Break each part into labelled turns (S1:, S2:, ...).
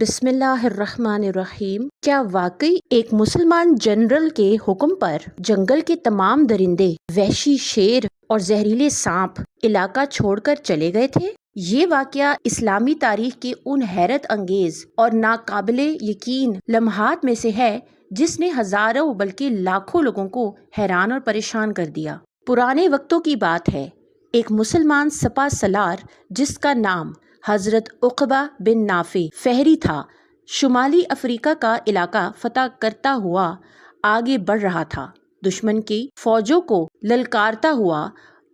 S1: بسم اللہ الرحمن الرحیم۔ کیا واقعی ایک مسلمان جنرل کے حکم پر جنگل کے تمام درندے، وحشی شیر اور زہریلے سانپ علاقہ چھوڑ کر چلے گئے تھے؟ یہ واقعہ اسلامی تاریخ کے ان حیرت انگیز اور ناقابل یقین لمحات میں سے ہے جس نے ہزاروں بلکہ لاکھوں لوگوں کو حیران اور پریشان کر دیا۔ پرانے وقتوں کی بات ہے، ایک مسلمان سپہ سالار جس کا نام حضرت عقبہ بن نافع فہری تھا، شمالی افریقہ کا علاقہ فتح کرتا ہوا آگے بڑھ رہا تھا۔ دشمن کی فوجوں کو للکارتا ہوا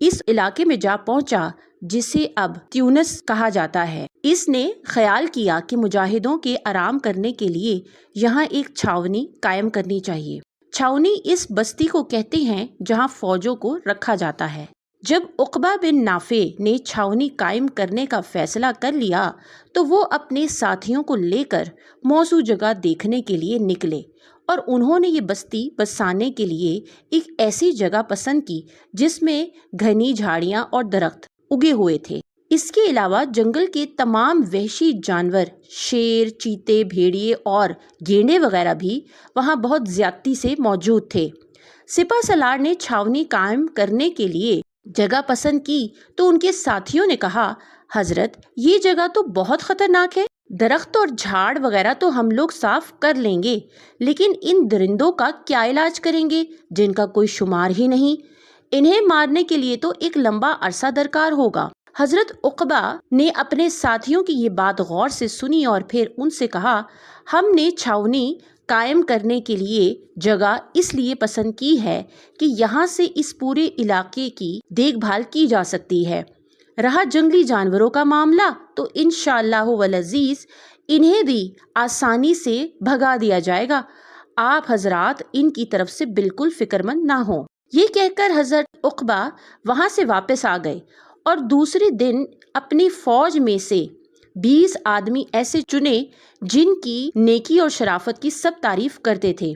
S1: اس علاقے میں جا پہنچا جسے اب تیونس کہا جاتا ہے۔ اس نے خیال کیا کہ مجاہدوں کے آرام کرنے کے لیے یہاں ایک چھاونی قائم کرنی چاہیے۔ چھاونی اس بستی کو کہتے ہیں جہاں فوجوں کو رکھا جاتا ہے۔ جب عقبہ بن نافع نے چھاونی قائم کرنے کا فیصلہ کر لیا تو وہ اپنے ساتھیوں کو لے کر موزوں جگہ دیکھنے کے لیے نکلے، اور انہوں نے یہ بستی بسانے کے لیے ایک ایسی جگہ پسند کی جس میں گھنی جھاڑیاں اور درخت اگے ہوئے تھے۔ اس کے علاوہ جنگل کے تمام وحشی جانور، شیر، چیتے، بھیڑیے اور گینڈے وغیرہ بھی وہاں بہت زیادتی سے موجود تھے۔ سپہ سالار نے چھاونی قائم کرنے کے لیے جگہ پسند کی تو ان کے ساتھیوں نے کہا، حضرت یہ جگہ تو بہت خطرناک ہے، درخت اور جھاڑ وغیرہ تو ہم لوگ صاف کر لیں گے، لیکن ان درندوں کا کیا علاج کریں گے جن کا کوئی شمار ہی نہیں؟ انہیں مارنے کے لیے تو ایک لمبا عرصہ درکار ہوگا۔ حضرت عقبہ نے اپنے ساتھیوں کی یہ بات غور سے سنی اور پھر ان سے کہا، ہم نے چھاونی قائم کرنے کے لیے جگہ اس لیے پسند کی ہے کہ یہاں سے اس پورے علاقے کی دیکھ بھال کی جا سکتی ہے۔ رہا جنگلی جانوروں کا معاملہ تو انشاءاللہ والعزیز انہیں بھی آسانی سے بھگا دیا جائے گا، آپ حضرات ان کی طرف سے بالکل فکر مند نہ ہوں۔ یہ کہہ کر حضرت عقبہ وہاں سے واپس آ گئے اور دوسرے دن اپنی فوج میں سے 20 آدمی ایسے چنے جن کی نیکی اور شرافت کی سب تعریف کرتے تھے۔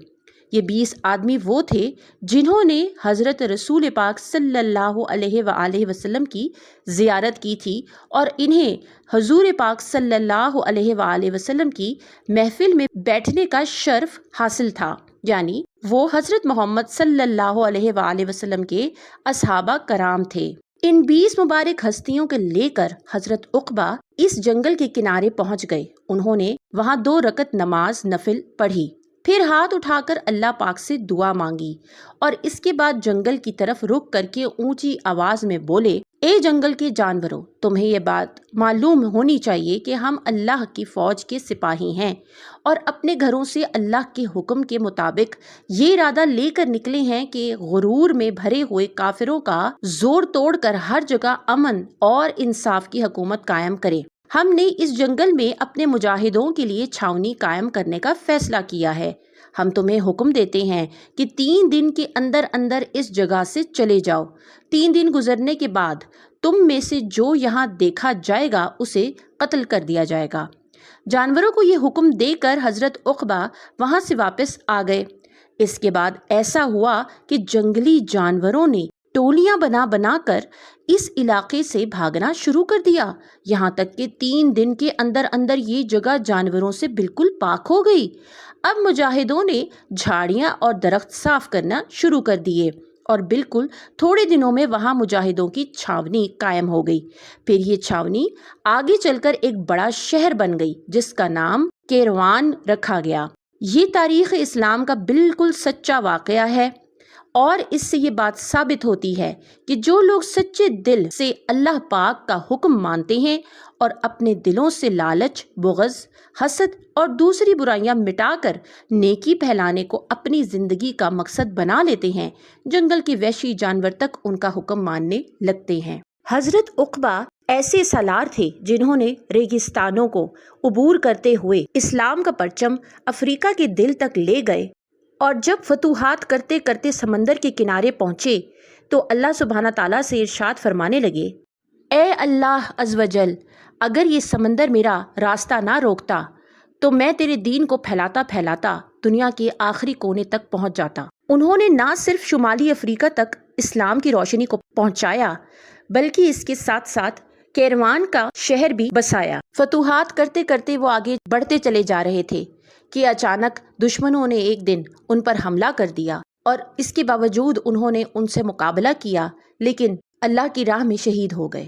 S1: یہ 20 آدمی وہ تھے جنہوں نے حضرت رسول پاک صلی اللہ علیہ وآلہ وسلم کی زیارت کی تھی اور انہیں حضور پاک صلی اللہ علیہ وآلہ وسلم کی محفل میں بیٹھنے کا شرف حاصل تھا، یعنی وہ حضرت محمد صلی اللہ علیہ وآلہ وسلم کے اصحابہ کرام تھے۔ ان 20 مبارک ہستیوں کو لے کر حضرت عقبہ اس جنگل کے کنارے پہنچ گئے۔ انہوں نے وہاں 2 رکعت نماز نفل پڑھی، پھر ہاتھ اٹھا کر اللہ پاک سے دعا مانگی اور اس کے بعد جنگل کی طرف رخ کر کے اونچی آواز میں بولے، اے جنگل کے جانوروں، تمہیں یہ بات معلوم ہونی چاہیے کہ ہم اللہ کی فوج کے سپاہی ہیں اور اپنے گھروں سے اللہ کے حکم کے مطابق یہ ارادہ لے کر نکلے ہیں کہ غرور میں بھرے ہوئے کافروں کا زور توڑ کر ہر جگہ امن اور انصاف کی حکومت قائم کریں۔ ہم نے اس جنگل میں اپنے مجاہدوں کے لیے چھاونی قائم کرنے کا فیصلہ کیا ہے۔ ہم تمہیں حکم دیتے ہیں کہ 3 دن کے اندر اندر اس جگہ سے چلے جاؤ۔ 3 دن گزرنے کے بعد تم میں سے جو یہاں دیکھا جائے گا اسے قتل کر دیا جائے گا۔ جانوروں کو یہ حکم دے کر حضرت عقبہ وہاں سے واپس آ گئے۔ اس کے بعد ایسا ہوا کہ جنگلی جانوروں نے ٹولیاں بنا بنا کر اس علاقے سے بھاگنا شروع کر دیا، یہاں تک کہ 3 دن کے اندر اندر یہ جگہ جانوروں سے بالکل پاک ہو گئی۔ اب مجاہدوں نے جھاڑیاں اور درخت صاف کرنا شروع کر دیے اور بالکل تھوڑے دنوں میں وہاں مجاہدوں کی چھاونی قائم ہو گئی۔ پھر یہ چھاونی آگے چل کر ایک بڑا شہر بن گئی جس کا نام کیروان رکھا گیا۔ یہ تاریخ اسلام کا بالکل سچا واقعہ ہے اور اس سے یہ بات ثابت ہوتی ہے کہ جو لوگ سچے دل سے اللہ پاک کا حکم مانتے ہیں اور اپنے دلوں سے لالچ، بغض، حسد اور دوسری برائیاں مٹا کر نیکی پھیلانے کو اپنی زندگی کا مقصد بنا لیتے ہیں، جنگل کے وحشی جانور تک ان کا حکم ماننے لگتے ہیں۔ حضرت عقبہ ایسے سالار تھے جنہوں نے ریگستانوں کو عبور کرتے ہوئے اسلام کا پرچم افریقہ کے دل تک لے گئے، اور جب فتوحات کرتے کرتے سمندر کے کنارے پہنچے تو اللہ سبحانہ تعالیٰ سے ارشاد فرمانے لگے، اے اللہ عز و جل، اگر یہ سمندر میرا راستہ نہ روکتا تو میں تیرے دین کو پھیلاتا پھیلاتا دنیا کے آخری کونے تک پہنچ جاتا۔ انہوں نے نہ صرف شمالی افریقہ تک اسلام کی روشنی کو پہنچایا بلکہ اس کے ساتھ ساتھ کیروان کا شہر بھی بسایا۔ فتوحات کرتے کرتے وہ آگے بڑھتے چلے جا رہے تھے کہ اچانک دشمنوں نے ایک دن ان پر حملہ کر دیا، اور اس کے باوجود انہوں نے ان سے مقابلہ کیا، لیکن اللہ کی راہ میں شہید ہو گئے۔